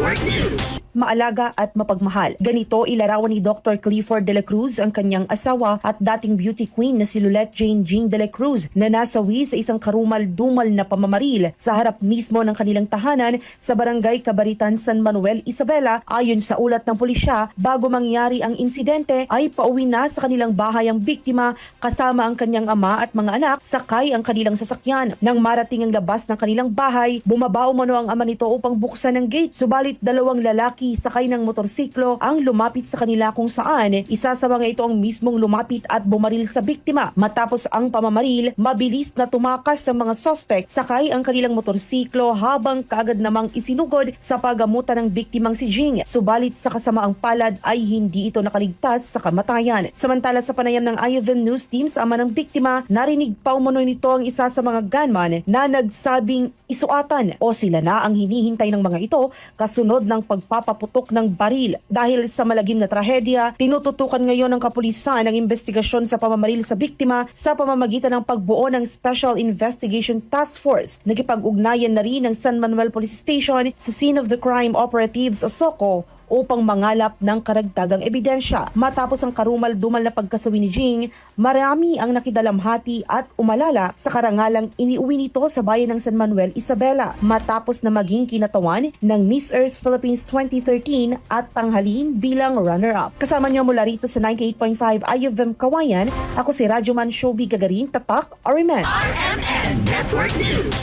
Network News. Maalaga at mapagmahal. Ganito ilarawan ni Dr. Clifford de la Cruz ang kanyang asawa at dating beauty queen na si Lulette Jane Jing de la Cruz na nasawi sa isang karumal-dumal na pamamaril sa harap mismo ng kanilang tahanan sa Barangay Cabaritan, San Manuel, Isabela. Ayon sa ulat ng pulisya, bago mangyari ang insidente ay pauwi na sa kanilang bahay ang biktima kasama ang kanyang ama at mga anak, sakay ang kanilang sasakyan. Nang marating ang labas ng kanilang bahay, bumaba umano ang ama nito upang buksan ang gate. Subalit dalawang lalaki sakay ng motorsiklo ang lumapit sa kanila kung saan isa sa mga ito ang mismong lumapit at bumaril sa biktima. Matapos ang pamamaril, mabilis na tumakas ng mga suspect sakay ang kanilang motorsiklo habang kaagad namang isinugod sa pagamutan ng biktimang si Jing. Subalit sa kasamaang palad ay hindi ito nakaligtas sa kamatayan. Samantala sa panayam ng IFM News Team sa ama ng biktima, narinig pa umano nito ang isa sa mga gunman na nagsabing isuatan o sila na ang hinihintay ng mga ito kasunod ng pagpapaputok ng baril. Dahil sa malagim na trahedya, tinututukan ngayon ng kapulisan ang investigasyon sa pamamaril sa biktima sa pamamagitan ng pagbuo ng Special Investigation Task Force. Nakipag-ugnayan na rin ng San Manuel Police Station sa Scene of the Crime Operatives o SOCO upang mangalap ng karagdagang ebidensya. Matapos ang karumal-dumal na pagkasawi ni Jing, marami ang nakidalamhati at umalala sa karangalang iniuwi nito sa bayan ng San Manuel, Isabela matapos na maging kinatawan ng Miss Earth Philippines 2013 at tanghalin bilang runner-up. Kasama niyo mula rito sa 98.5 IFM Kawayan, ako si Radyoman Shobi Gagarin, Tatak, Ariman. RMN Network News.